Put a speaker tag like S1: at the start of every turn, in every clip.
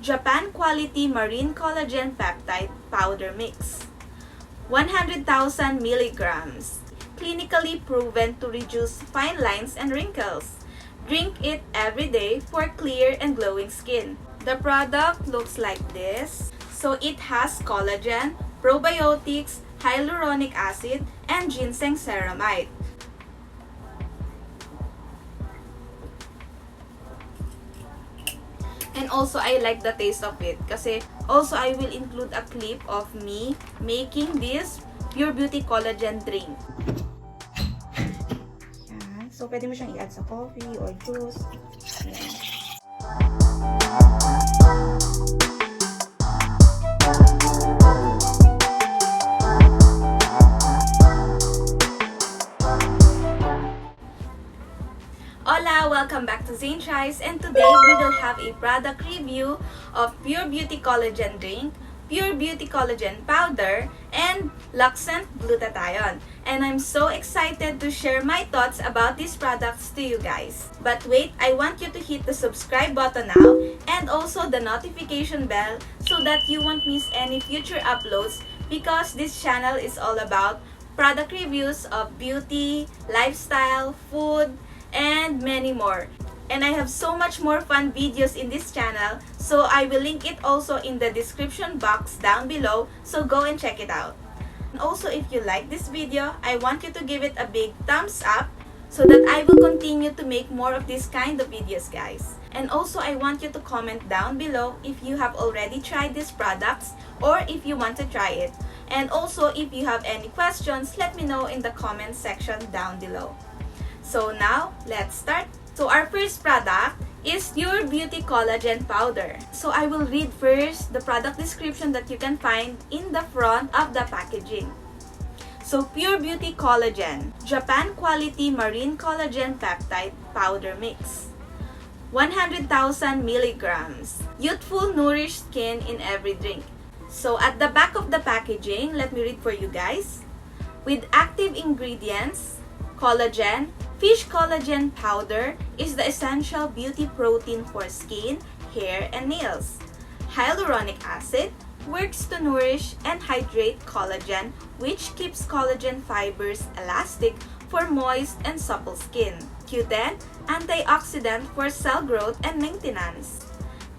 S1: Japan Quality Marine Collagen Peptide Powder Mix. 100,000 milligrams. Clinically proven to reduce fine lines and wrinkles. Drink it every day for clear and glowing skin. The product looks like this. So it has collagen, probiotics, hyaluronic acid, and ginseng ceramide. And also, I like the taste of it. Kasi also, I will include a clip of me making this Pure Beauty Collagen drink. Yan. So, pwede mo siyang i-add sa coffee or juice. Yan. Hola! Welcome back to Zane Tries, and today we will have a product review of Pure Beauty Collagen Drink, Pure Beauty Collagen Powder, and Luxent Glutathione. And I'm so excited to share my thoughts about these products to you guys. But wait, I want you to hit the subscribe button now and also the notification bell so that you won't miss any future uploads, because this channel is all about product reviews of beauty, lifestyle, food, and many more. And I have so much more fun videos in this channel, so I will link it also in the description box down below, so go and check it out. And also, if you like this video, I want you to give it a big thumbs up so that I will continue to make more of this kind of videos, guys. And also, I want you to comment down below if you have already tried these products or if you want to try it. And also, if you have any questions, let me know in the comment section down below. So now, let's start. So our first product is Pure Beauty Collagen Powder. So I will read first the product description that you can find in the front of the packaging. So Pure Beauty Collagen, Japan Quality Marine Collagen Peptide Powder Mix. 100,000 milligrams. Youthful, nourished skin in every drink. So at the back of the packaging, let me read for you guys. With active ingredients, collagen, fish collagen powder is the essential beauty protein for skin, hair, and nails. Hyaluronic acid works to nourish and hydrate collagen, which keeps collagen fibers elastic for moist and supple skin. Q10, antioxidant for cell growth and maintenance.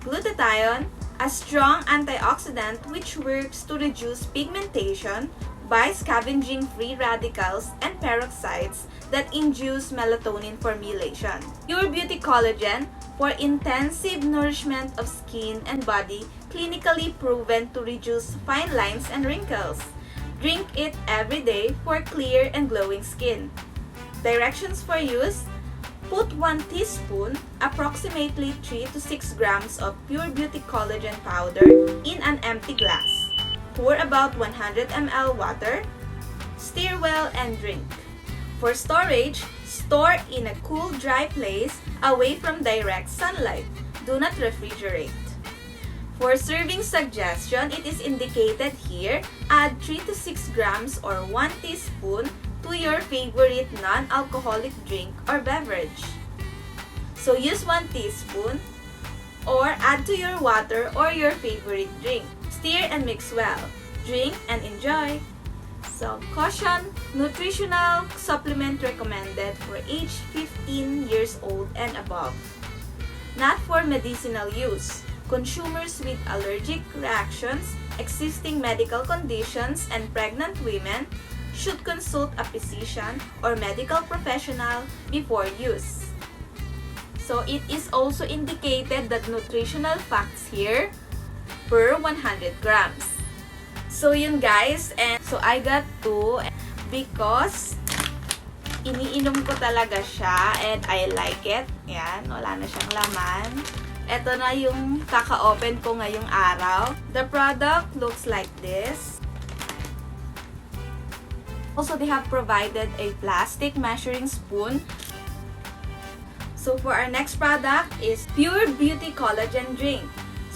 S1: Glutathione, a strong antioxidant which works to reduce pigmentation by scavenging free radicals and peroxides that induce melatonin formulation. Pure Beauty Collagen for intensive nourishment of skin and body, clinically proven to reduce fine lines and wrinkles. Drink it every day for clear and glowing skin. Directions for use: put 1 teaspoon, approximately 3 to 6 grams of Pure Beauty Collagen powder in an empty glass. Pour about 100 ml water, stir well, and drink. For storage, store in a cool, dry place away from direct sunlight. Do not refrigerate. For serving suggestion, it is indicated here, add 3 to 6 grams or 1 teaspoon to your favorite non-alcoholic drink or beverage. So use 1 teaspoon or add to your water or your favorite drink. Stir and mix well. Drink and enjoy. So, caution, nutritional supplement recommended for age 15 years old and above. Not for medicinal use. Consumers with allergic reactions, existing medical conditions, and pregnant women should consult a physician or medical professional before use. So, it is also indicated that nutritional facts here per 100 grams. So yun guys, and so I got 2 because iniinom ko talaga siya and I like it. Yan, wala na siyang laman. Ito na yung kaka-open ko ngayong araw. The product looks like this. Also, they have provided a plastic measuring spoon. So for our next product is Pure Beauty Collagen Drink.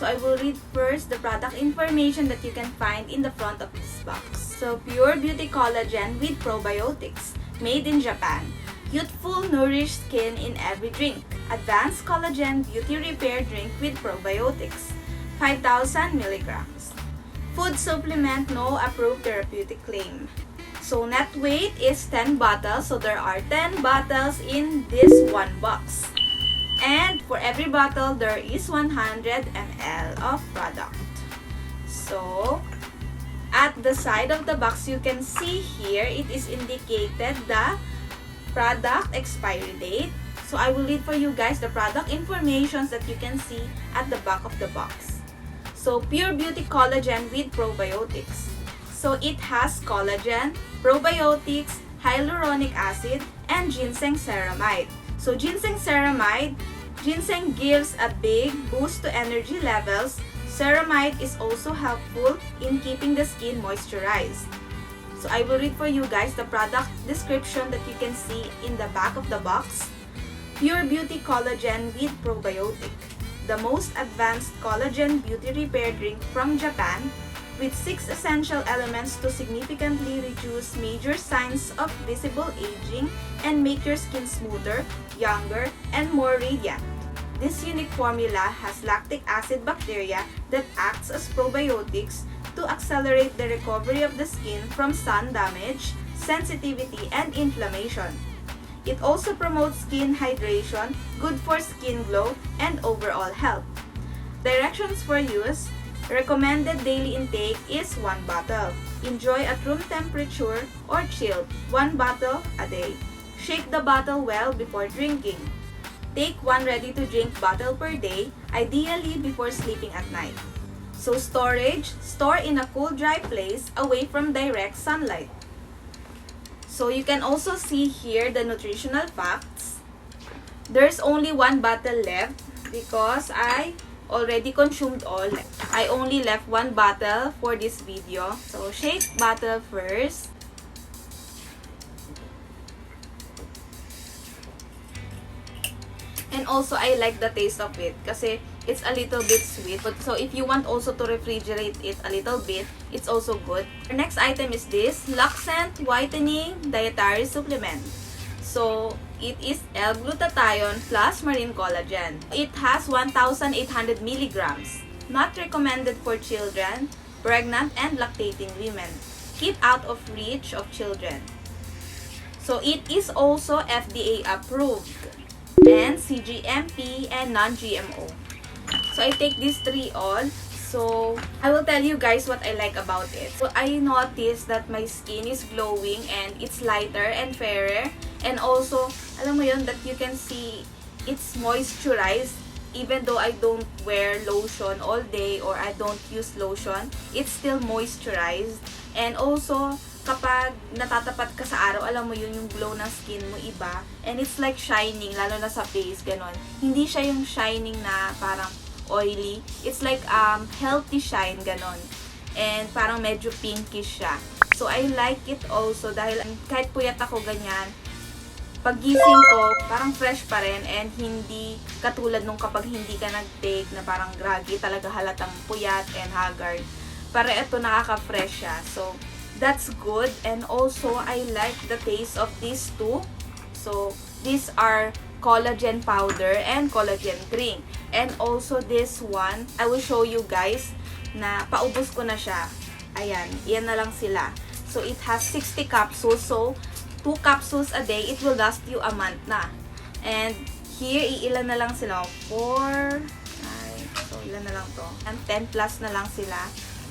S1: So I will read first the product information that you can find in the front of this box. So Pure Beauty Collagen with probiotics, made in Japan. Youthful, nourished skin in every drink. Advanced Collagen Beauty Repair Drink with probiotics. 5,000 milligrams. Food supplement, no approved therapeutic claim. So net weight is 10 bottles. So there are 10 bottles in this one box. And for every bottle, there is 100 ml of product. So at the side of the box, you can see here, it is indicated the product expiry date. So I will read for you guys the product information that you can see at the back of the box. So Pure Beauty Collagen with Probiotics. So it has collagen, probiotics, hyaluronic acid, and ginseng ceramide. So ginseng ceramide, ginseng gives a big boost to energy levels. Ceramide is also helpful in keeping the skin moisturized. So I will read for you guys the product description that you can see in the back of the box. Pure Beauty Collagen with Probiotic. The most advanced collagen beauty repair drink from Japan with 6 essential elements to significantly reduce major signs of visible aging and make your skin smoother, younger, and more radiant. This unique formula has lactic acid bacteria that acts as probiotics to accelerate the recovery of the skin from sun damage, sensitivity, and inflammation. It also promotes skin hydration, good for skin glow, and overall health. Directions for use. Recommended daily intake is 1 bottle. Enjoy at room temperature or chilled, 1 bottle a day. Shake the bottle well before drinking. Take 1 ready-to-drink bottle per day, ideally before sleeping at night. So storage, store in a cool, dry place away from direct sunlight. So you can also see here the nutritional facts. There's only 1 bottle left because I already consumed all. I only left 1 bottle for this video. So shake bottle first. And also, I like the taste of it kasi it's a little bit sweet. But so if you want also to refrigerate it a little bit, it's also good. The next item is this Luxent Whitening Dietary Supplement. So it is L-glutathione plus marine collagen. It has 1,800 milligrams. Not recommended for children, pregnant, and lactating women. Keep out of reach of children. So it is also FDA approved and CGMP and non-GMO. So I take these 3 all. So I will tell you guys what I like about it. So I noticed that my skin is glowing and it's lighter and fairer. And also, alam mo yun, that you can see it's moisturized. Even though I don't wear lotion all day or I don't use lotion, it's still moisturized. And also, kapag natatapat ka sa araw, alam mo yun, yung glow ng skin mo iba. And it's like shining, lalo na sa face, ganon. Hindi siya yung shining na parang oily. It's like healthy shine, ganon. And parang medyo pinkish siya. So I like it also dahil kahit puyat ako ganyan, paggising ko, parang fresh pa rin and hindi katulad nung kapag hindi ka nag-take na parang groggy, talaga halatang puyat and haggard. Para ito nakaka-fresh siya. So that's good. And also, I like the taste of these 2. So, these are collagen powder and collagen drink. And also, this one, I will show you guys na paubos ko na siya. Ayan, yan na lang sila. So, it has 60 capsules. So, 2 capsules a day, it will last you a month na. And here, iilan na lang sila. 4, so, ilan na lang to. And 10 plus na lang sila.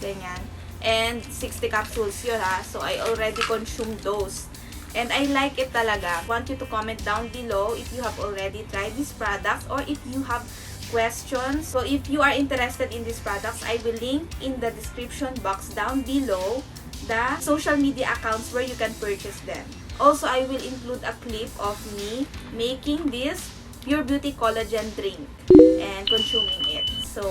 S1: Ganyan. And 60 capsules yun ha. So, I already consumed those. And I like it talaga. I want you to comment down below if you have already tried these products or if you have questions. So, if you are interested in these products, I will link in the description box down below the social media accounts where you can purchase them. Also, I will include a clip of me making this Pure Beauty Collagen drink and consuming it. So,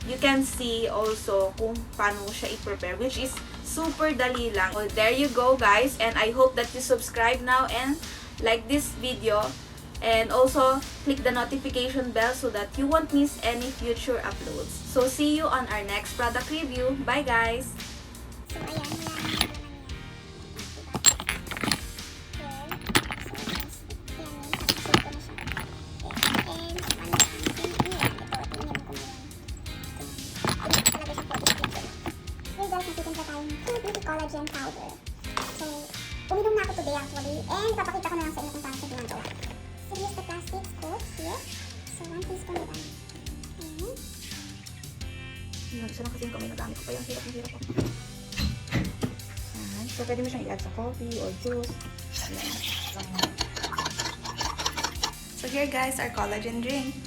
S1: you can see also kung paano siya i-prepare, which is super dali lang. So, there you go guys, and I hope that you subscribe now and like this video. And also, click the notification bell so that you won't miss any future uploads. So, see you on our next product review. Bye guys!
S2: So, ayan. magtitimpla tayo ng Pure Beauty Collagen Powder. So, uminom na ako today actually. And papakita ko na lang sa inyo kung paano ito ginagawa. So, here's the plastic scoop here. So, 1 teaspoon na lang. Ayan.
S1: Isa lang kasi yung kamay nagamit ko pa yung hirap ko. Ayan. So, pwede mo siyang i-add sa coffee or juice. Ayan. So here guys, our collagen drink.